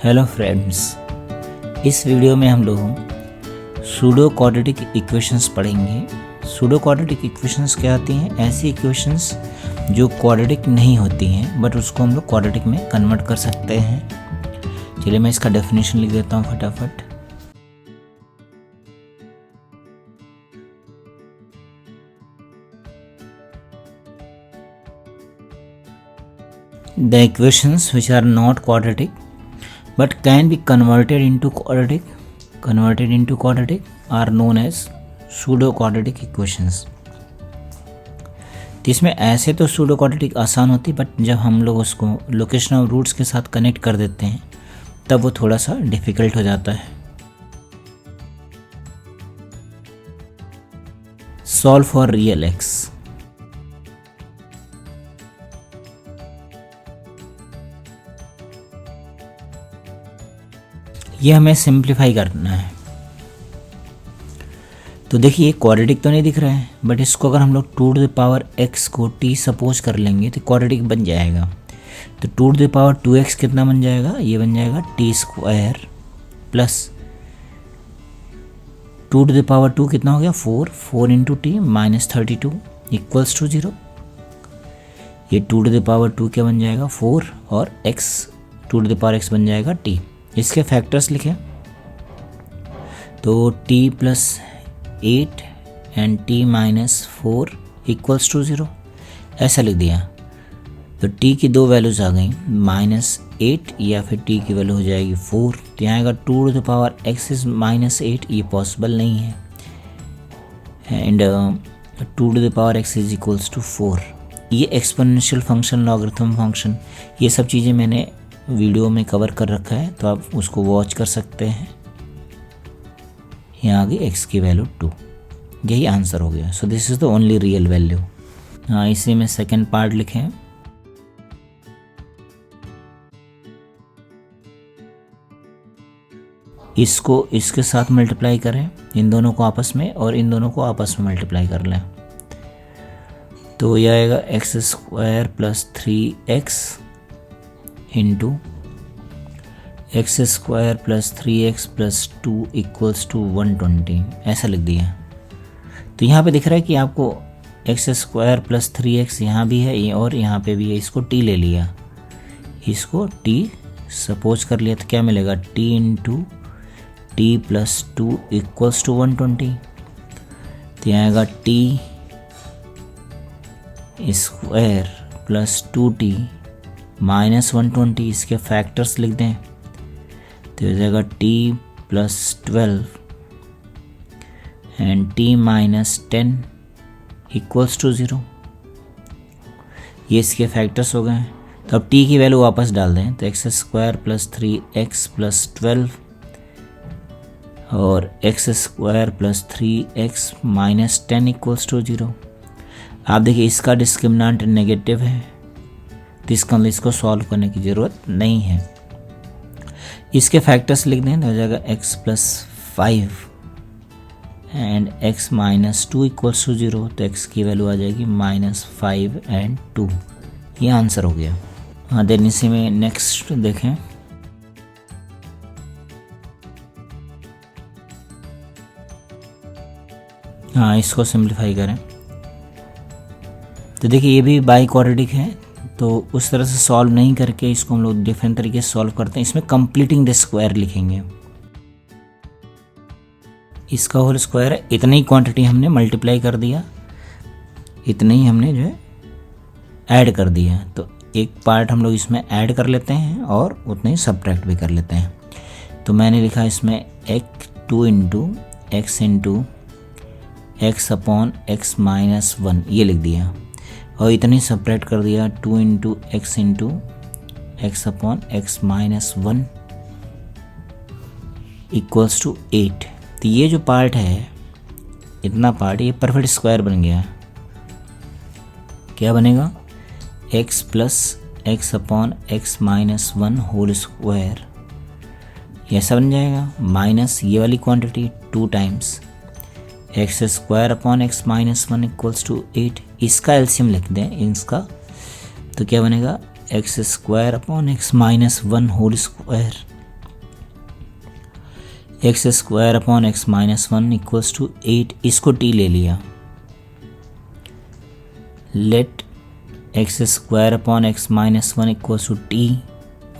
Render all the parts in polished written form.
Hello friends, इस video में हम लोग सूडो क्वाड्रेटिक इक्वेशंस पढ़ेंगे। सूडो क्वाड्रेटिक इक्वेशंस क्या आती हैं? ऐसी इक्वेशंस जो क्वाड्रेटिक नहीं होती हैं बट उसको हम लोग क्वाड्रेटिक में कन्वर्ट कर सकते हैं। चलिए मैं इसका डेफिनेशन लिख देता हूँ फटाफट। The equations which are not quadratic but can be converted into quadratic are known as pseudo quadratic equations। तो इसमें ऐसे तो pseudo quadratic आसान होती, बट जब हम लोग उसको लोकेशन ऑफ रूट्स के साथ कनेक्ट कर देते हैं तब वो थोड़ा सा डिफ़िकल्ट हो जाता है। Solve for real x. ये हमें सिंप्लीफाई करना है। तो देखिए क्वाड्रेटिक तो नहीं दिख रहा है, बट इसको अगर हम लोग 2x को t सपोज कर लेंगे तो क्वाड्रेटिक बन जाएगा। तो 2x कितना बन जाएगा? ये बन जाएगा t² प्लस 2 कितना हो गया? 4 into t minus 32 equals to 0। ये 2 क्या बन जाएगा? 4 और x 2x बन जाएगा t। इसके फैक्टर्स लिखें तो t plus 8 and t minus 4 equals to 0 ऐसा लिख दिया। तो t की दो वैल्यूज आ गई, -8 या फिर t की वैल्यू हो जाएगी 4। तो यहाँ आएगा 2x इज -8, ये पॉसिबल नहीं है। And 2x is equals to 4। ये एक्सपोनेंशियल फंक्शन, लॉगरिथम फंक्शन, ये सब चीज़ें मैंने वीडियो में कवर कर रखा है, तो आप उसको वॉच कर सकते हैं। यहाँ आ गई x की वैल्यू 2। यही आंसर हो गया। So this is the only real value. हाँ, इसी में सेकंड पार्ट लिखें। इसको इसके साथ मल्टीप्लाई करें, इन दोनों को आपस में, और इन दोनों को आपस में मल्टीप्लाई कर लें। तो यह आएगा x² plus 3x into x² plus 3x plus 2 equals to 120 ऐसा लिख दिया। तो यहाँ पे दिख रहा है कि आपको x² प्लस 3x यहाँ भी है और यहाँ पे भी है। इसको t ले लिया, इसको t सपोज कर लिया, तो क्या मिलेगा? t into t plus 2 equals to 120। तो यहाँ आएगा t² प्लस 2t माइनस 120। इसके फैक्टर्स लिख दें तो हो जाएगा t plus 12 and t minus 10 equals to 0। ये इसके फैक्टर्स हो गए। तो अब t की वैल्यू वापस डाल दें, तो x² प्लस 3x प्लस 12 और x² plus 3x minus 10 equals to 0। आप देखिए इसका डिस्क्रिमिनेंट नेगेटिव है, तो इसको सॉल्व करने की ज़रूरत नहीं है। इसके फैक्टर्स लिख दें तो हो जाएगा x plus 5 and x minus 2 equals to 0। तो x की वैल्यू आ जाएगी -5 एंड 2। ये आंसर हो गया। हाँ, देन इसी में नेक्स्ट देखें। हाँ, इसको सिंप्लीफाई करें तो देखिए ये भी बाई क्वाड्रेटिक है, तो उस तरह से सॉल्व नहीं करके इसको हम लोग डिफरेंट तरीके से सॉल्व करते हैं। इसमें कंप्लीटिंग द स्क्वायर लिखेंगे। इसका होल स्क्वायर है, इतनी ही क्वांटिटी हमने मल्टीप्लाई कर दिया, इतने ही हमने जो है ऐड कर दिया। तो एक पार्ट हम लोग इसमें ऐड कर लेते हैं और उतने ही सबट्रैक्ट भी कर लेते हैं। तो मैंने लिखा इसमें 2 into x upon x minus 1 ये लिख दिया, और इतनी सपरेट कर दिया 2 into x upon x minus 1 equals to 8। तो ये जो पार्ट है, इतना पार्ट, ये परफेक्ट स्क्वायर बन गया। क्या बनेगा? x plus x upon x minus 1 whole square, ये ऐसा बन जाएगा। माइनस ये वाली quantity 2 times x² upon x minus 1 equals to 8। इसका एलसीएम लिख दें इसका, तो क्या बनेगा? x² upon x minus 1 whole square x square upon x minus 1 equals to 8, इसको टी ले लिया। Let x square upon x minus 1 equals to t,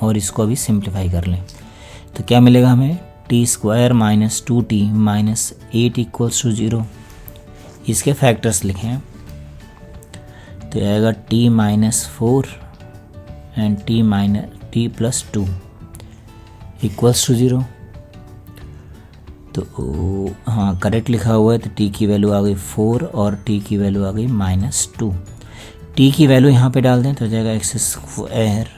और इसको अभी सिंप्लीफाई कर लें तो क्या मिलेगा हमें, t square minus 2t minus 8 equals to 0। इसके फैक्टर्स लिखें तो आएगा t minus 4 and t plus 2 equals to 0। तो हाँ करेक्ट लिखा हुआ है, तो t की वैल्यू आ गई 4 और t की वैल्यू आ गई माइनस 2। t की वैल्यू यहाँ पे डाल दें तो हो जाएगा x square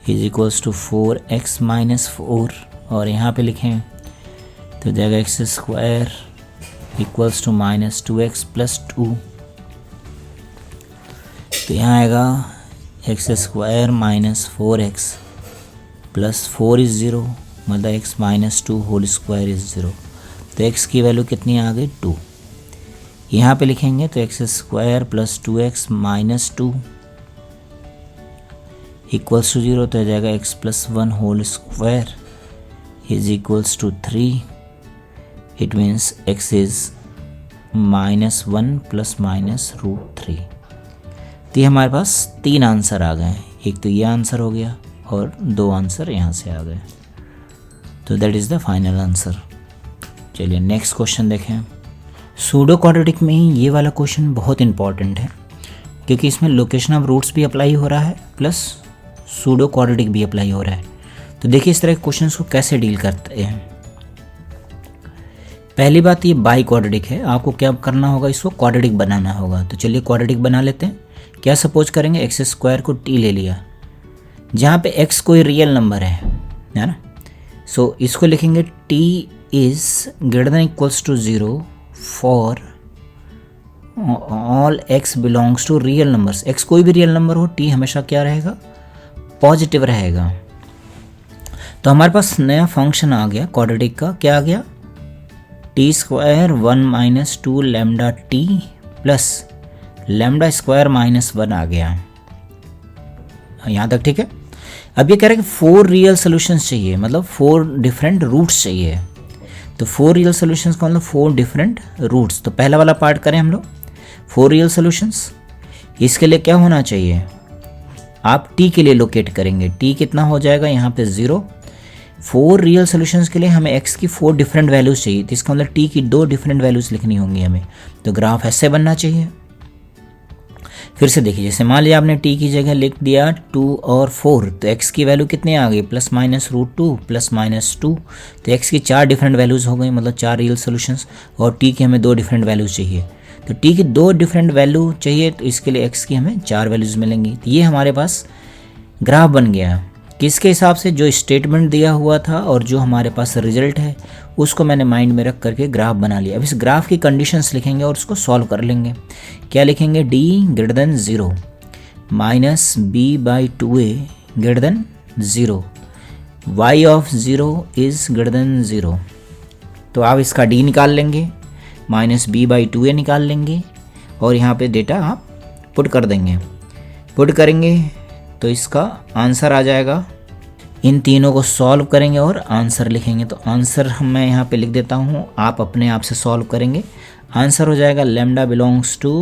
is equals to 4x minus 4, और यहाँ पे लिखें तो हो जाएगा x square equals to minus 2x plus 2। तो यहाँ आएगा x square minus 4x plus 4 is 0, मतलब x minus 2 whole square is 0। तो x की वैल्यू कितनी आ गई 2। यहाँ पे लिखेंगे तो x square plus 2x minus 2 equals to 0, तो हो जाएगा x plus 1 whole square is equals to 3। It means x is minus 1 plus minus root 3। तो ये हमारे पास 3 आंसर आ गए, एक तो ये आंसर हो गया और 2 आंसर यहाँ से आ गए। तो that is the final answer. चलिए नेक्स्ट क्वेश्चन देखें। सूडो क्वाड्रेटिक में ही ये वाला क्वेश्चन बहुत इंपॉर्टेंट है, क्योंकि इसमें लोकेशन ऑफ रूट्स भी अप्लाई हो रहा है प्लस सूडो क्वाड्रेटिक भी अप्लाई हो रहा है। तो देखिए इस तरह के क्वेश्चंस को कैसे डील करते हैं। पहली बात ये बाई क्वाड्रेटिक है, आपको क्या करना होगा, इसको क्वाड्रेटिक बनाना होगा। तो चलिए क्वाड्रेटिक बना लेते हैं। क्या सपोज करेंगे, एक्स स्क्वायर को टी ले लिया, जहाँ पे एक्स कोई रियल नंबर है ना। सो इसको लिखेंगे t is greater than equals to 0 for all x belongs to real numbers. X कोई भी रियल नंबर हो, टी हमेशा क्या रहेगा, पॉजिटिव रहेगा। तो हमारे पास नया फंक्शन आ गया क्वाड्रेटिक का, क्या आ गया, T square 1 minus 2 lambda T plus lambda square minus 1 आ गया। यहाँ तक ठीक है। अब ये कह रहे हैं कि 4 रियल सोल्यूशंस चाहिए, मतलब 4 डिफरेंट रूट्स चाहिए। तो 4 रियल सोल्यूशंस का मतलब 4 डिफरेंट रूट्स। तो पहला वाला पार्ट करें हम लोग, 4 रियल सोल्यूशंस। इसके लिए क्या होना चाहिए, आप t के लिए लोकेट करेंगे, t कितना हो जाएगा यहाँ पे 0। 4 रियल सोल्यूशंस के लिए हमें x की 4 डिफरेंट वैल्यूज़ चाहिए, तो इसका मतलब t की 2 डिफरेंट वैल्यूज़ लिखनी होंगी हमें। तो ग्राफ ऐसे बनना चाहिए। फिर से देखिए, जैसे मान लिया आपने t की जगह लिख दिया 2 और 4, तो x की वैल्यू कितनी आ गई, plus minus root 2 plus minus 2। तो x की 4 डिफरेंट वैल्यूज़ हो गई, मतलब 4 रियल सोल्यूशंस, और t की हमें 2 डिफरेंट वैल्यूज़ चाहिए। तो t की 2 डिफरेंट वैल्यू चाहिए, तो इसके लिए x की हमें 4 वैल्यूज़ मिलेंगी। तो ये हमारे पास ग्राफ बन गया, किसके हिसाब से, जो स्टेटमेंट दिया हुआ था और जो हमारे पास रिजल्ट है उसको मैंने माइंड में रख करके ग्राफ बना लिया। अब इस ग्राफ की कंडीशंस लिखेंगे और उसको सॉल्व कर लेंगे। क्या लिखेंगे, d greater than 0 minus b by 2a greater than 0, y of 0 is greater than 0। तो आप इसका d निकाल लेंगे, माइनस b बाई 2a निकाल लेंगे, और यहाँ पे डेटा आप पुट कर देंगे। पुट करेंगे तो इसका आंसर आ जाएगा। इन तीनों को सॉल्व करेंगे और आंसर लिखेंगे। तो आंसर मैं यहाँ पे लिख देता हूँ, आप अपने आप से सॉल्व करेंगे। आंसर हो जाएगा लैम्डा बिलोंग्स टू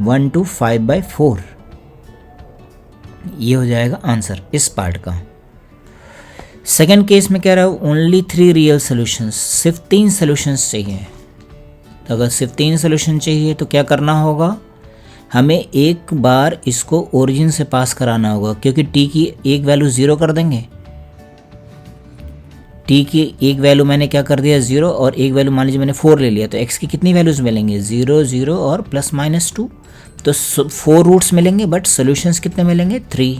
1 to 5/4। ये हो जाएगा आंसर इस पार्ट का। सेकेंड केस में कह रहा हूँ ओनली 3 रियल सोल्यूशंस, सिर्फ 3 सोल्यूशंस चाहिए। तो अगर सिर्फ 3 सोल्यूशन चाहिए तो क्या करना होगा, हमें एक बार इसको ओरिजिन से पास कराना होगा, क्योंकि t की एक वैल्यू 0 कर देंगे। t की एक वैल्यू मैंने क्या कर दिया 0, और एक वैल्यू मान लीजिए मैंने 4 ले लिया, तो x की कितनी वैल्यूज़ मिलेंगे, 0 0 और प्लस माइनस 2। तो 4 रूट्स मिलेंगे, बट सोल्यूशंस कितने मिलेंगे, 3।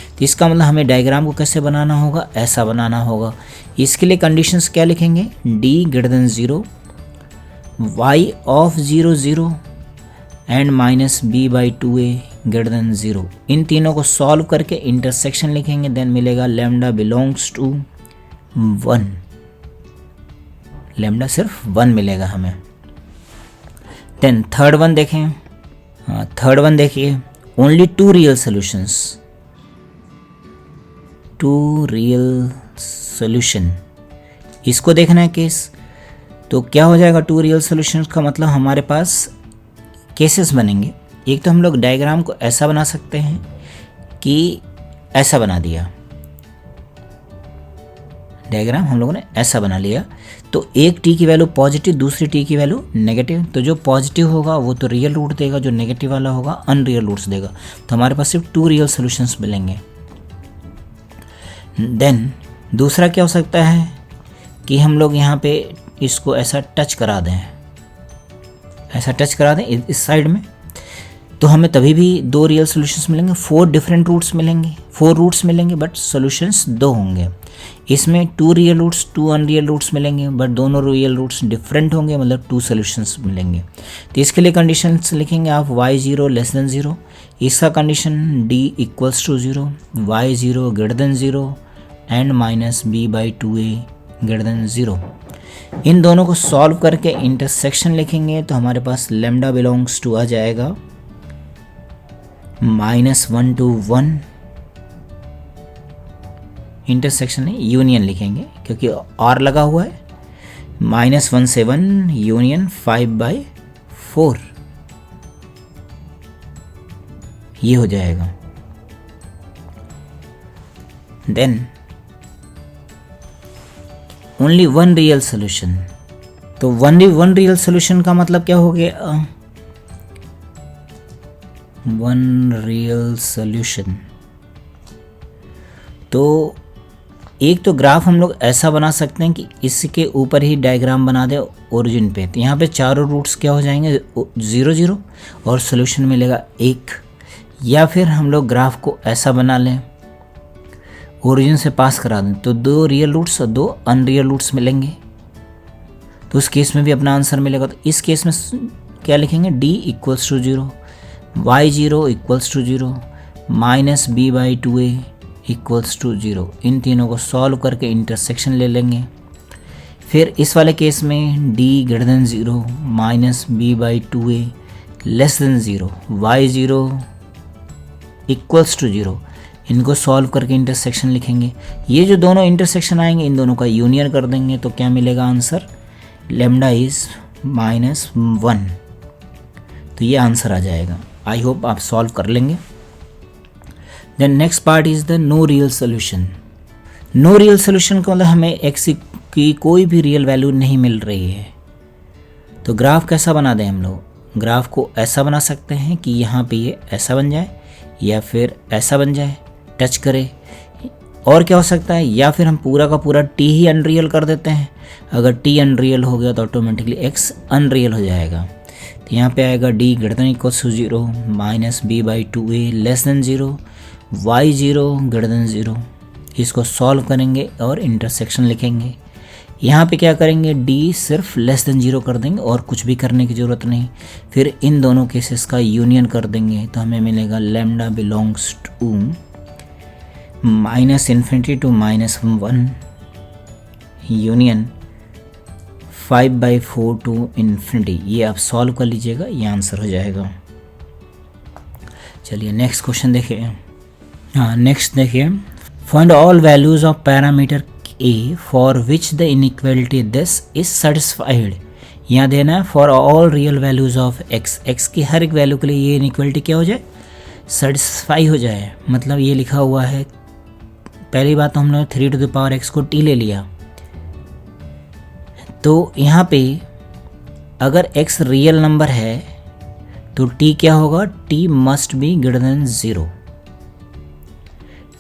तो इसका मतलब हमें डायग्राम को कैसे बनाना होगा, ऐसा बनाना होगा। इसके लिए कंडीशंस क्या लिखेंगे, d greater than 0, y of 0 0 and minus b by 2a greater than 0। इन तीनों को सॉल्व करके इंटरसेक्शन लिखेंगे, देन मिलेगा लैम्डा बिलोंग्स टू 1। लैम्डा सिर्फ 1 मिलेगा हमें। देन थर्ड वन देखें। हाँ, थर्ड वन देखिए, only 2 real solutions, 2 real solution इसको देखना है केस। तो क्या हो जाएगा, टू रियल सोल्यूशंस का मतलब हमारे पास केसेस बनेंगे। एक तो हम लोग डायग्राम को ऐसा बना सकते हैं कि ऐसा बना दिया, डायग्राम हम लोगों ने ऐसा बना लिया, तो एक टी की वैल्यू पॉजिटिव, दूसरी टी की वैल्यू नेगेटिव। तो जो पॉजिटिव होगा वो तो रियल रूट देगा, जो नेगेटिव वाला होगा अनरियल रूट्स देगा। तो हमारे पास सिर्फ टू रियल सोल्यूशंस मिलेंगे। देन दूसरा क्या हो सकता है कि हम लोग यहाँ पे इसको ऐसा टच करा दें, ऐसा टच करा दें इस साइड में, तो हमें तभी भी दो रियल सॉल्यूशंस मिलेंगे। 4 डिफरेंट रूट्स मिलेंगे, 4 रूट्स मिलेंगे बट सॉल्यूशंस 2 होंगे। इसमें 2 रियल रूट्स 2 अनरियल रूट्स मिलेंगे बट दोनों रियल रूट्स डिफरेंट होंगे, मतलब 2 सॉल्यूशंस मिलेंगे। तो इसके लिए कंडीशंस लिखेंगे आप y0 लेस देन 0, इसका condition d equals to 0, y0 greater than 0 and -b/2a greater than 0। इन दोनों को सॉल्व करके इंटरसेक्शन लिखेंगे तो हमारे पास लैम्डा बिलोंग्स टू आ जाएगा -1 to 1। इंटरसेक्शन में यूनियन लिखेंगे क्योंकि और लगा हुआ है, -1 से 1 यूनियन 5/4 ये हो जाएगा। Then only one real solution. तो वन रियल सोल्यूशन का मतलब क्या हो गया, वन रियल सोल्यूशन। तो एक तो ग्राफ हम लोग ऐसा बना सकते हैं कि इसके ऊपर ही डायग्राम बना दे ओरिजिन पे, तो यहाँ पे चारों रूट्स क्या हो जाएंगे 0 0 और सोल्यूशन मिलेगा 1। या फिर हम लोग ग्राफ को ऐसा बना लें, ओरिजिन से पास करा दें, तो 2 रियल रूट्स और 2 अनरियल रूट्स मिलेंगे, तो उस केस में भी अपना आंसर मिलेगा। तो इस केस में क्या लिखेंगे, d equals to 0, y0 equals to 0, -b/2a equals to 0। इन तीनों को सॉल्व करके इंटरसेक्शन ले लेंगे। फिर इस वाले केस में d greater than 0, -b/2a less than 0, y0 equals to 0। इनको सॉल्व करके इंटरसेक्शन लिखेंगे। ये जो दोनों इंटरसेक्शन आएंगे इन दोनों का यूनियन कर देंगे तो क्या मिलेगा आंसर, लैम्डा इज -1। तो ये आंसर आ जाएगा। आई होप आप सॉल्व कर लेंगे। Then next part is the no real solution. No real solution का मतलब हमें एक्स की कोई भी रियल वैल्यू नहीं मिल रही है। तो ग्राफ कैसा बना दें हम लोग, ग्राफ को ऐसा बना सकते हैं कि यहाँ पे ये ऐसा बन जाए या फिर ऐसा बन जाए, टच करे। और क्या हो सकता है, या फिर हम पूरा का पूरा t ही अनरियल कर देते हैं। अगर t अनरियल हो गया तो ऑटोमेटिकली x अनरियल हो जाएगा। तो यहाँ पे आएगा d greater than equals to 0, -b/2a less than 0, y0 greater than 0। इसको सॉल्व करेंगे और इंटरसेक्शन लिखेंगे। यहाँ पे क्या करेंगे, d सिर्फ लेस देन 0 कर देंगे और कुछ भी करने की ज़रूरत नहीं। फिर इन दोनों केसेस का यूनियन कर देंगे तो हमें मिलेगा lambda belongs to -∞ to -1 union 5/4 to ∞। ये आप सॉल्व कर लीजिएगा, ये आंसर हो जाएगा। चलिए नेक्स्ट क्वेश्चन देखिए। हाँ नेक्स्ट देखिए, find all values of parameter a for which the inequality this is satisfied। यहाँ देना है for all real values of x, x की हर एक वैल्यू के लिए ये इनइक्वलिटी क्या हो जाए, सेटिस्फाई हो जाए। मतलब ये लिखा हुआ है, पहली बात तो हम लोग 3⁻x को t ले लिया, तो यहाँ पे अगर x रियल नंबर है तो t क्या होगा, t must be greater than 0।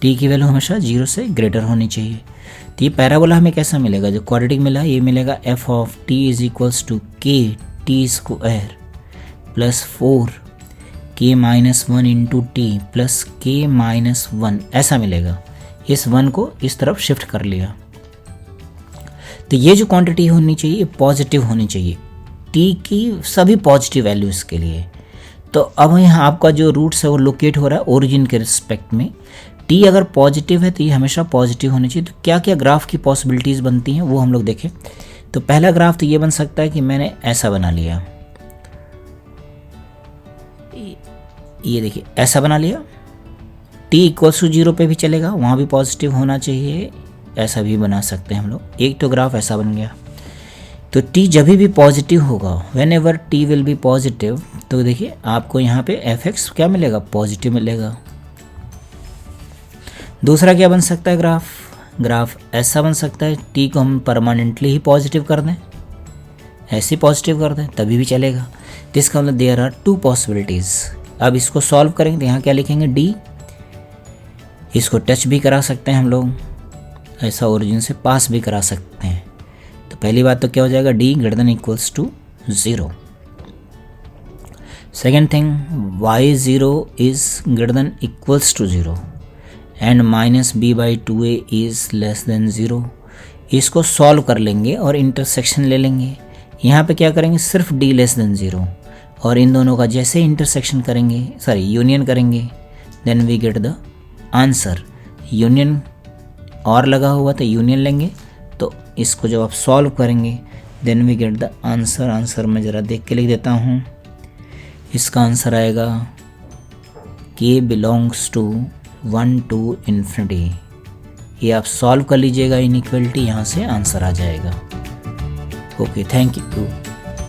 t की वैल्यू हमेशा 0 से ग्रेटर होनी चाहिए। तो ये पैराबोला हमें कैसा मिलेगा, जो क्वाड्रेटिक मिला ये मिलेगा f of t is equals to k t² plus 4 k-1 into t plus k-1 ऐसा मिलेगा। इस 1 को इस तरफ शिफ्ट कर लिया। तो ये जो क्वांटिटी होनी चाहिए ये पॉजिटिव होनी चाहिए, t की सभी पॉजिटिव वैल्यूज़ के लिए। तो अब यहाँ आपका जो रूट्स है वो लोकेट हो रहा है ओरिजिन के रिस्पेक्ट में। t अगर पॉजिटिव है तो ये हमेशा पॉजिटिव होनी चाहिए। तो क्या क्या ग्राफ की पॉसिबिलिटीज़ बनती हैं वो हम लोग देखें। तो पहला ग्राफ तो ये बन सकता है कि मैंने ऐसा बना लिया, ये देखिए ऐसा बना लिया। t इक्वल्स टू 0 पे भी चलेगा, वहाँ भी पॉजिटिव होना चाहिए ऐसा भी बना सकते हैं हम लोग। एक तो ग्राफ ऐसा बन गया। तो t जब भी पॉजिटिव होगा, when ever T will be positive, तो देखिए आपको यहाँ पे fx क्या मिलेगा, पॉजिटिव मिलेगा। दूसरा क्या बन सकता है ग्राफ ऐसा बन सकता है, t को हम परमानेंटली ही पॉजिटिव कर दें, ऐसे पॉजिटिव कर दें तभी भी चलेगा। तो इसका मतलब देयर आर टू पॉसिबिलिटीज़। अब इसको सॉल्व करेंगे तो यहाँ क्या लिखेंगे, d, इसको टच भी करा सकते हैं हम लोग, ऐसा ओरिजिन से पास भी करा सकते हैं। तो पहली बात तो क्या हो जाएगा, d greater than equals to 0। Second thing, y0 is greater than equals to 0 and minus b/2a is less than 0। इसको सॉल्व कर लेंगे और इंटरसेक्शन ले लेंगे। यहाँ पे क्या करेंगे, सिर्फ d लेस देन 0, और इन दोनों का जैसे इंटरसेक्शन करेंगे, यूनियन करेंगे, then we get the answer. Union और लगा हुआ तो यूनियन लेंगे, तो इसको जब आप सॉल्व करेंगे then we get the answer. Answer मैं ज़रा देख के लिख देता हूँ। इसका आंसर आएगा k belongs to 1 to infinity. ये आप सॉल्व कर लीजिएगा इनइक्वालिटी, यहाँ से आंसर आ जाएगा। Okay, thank you.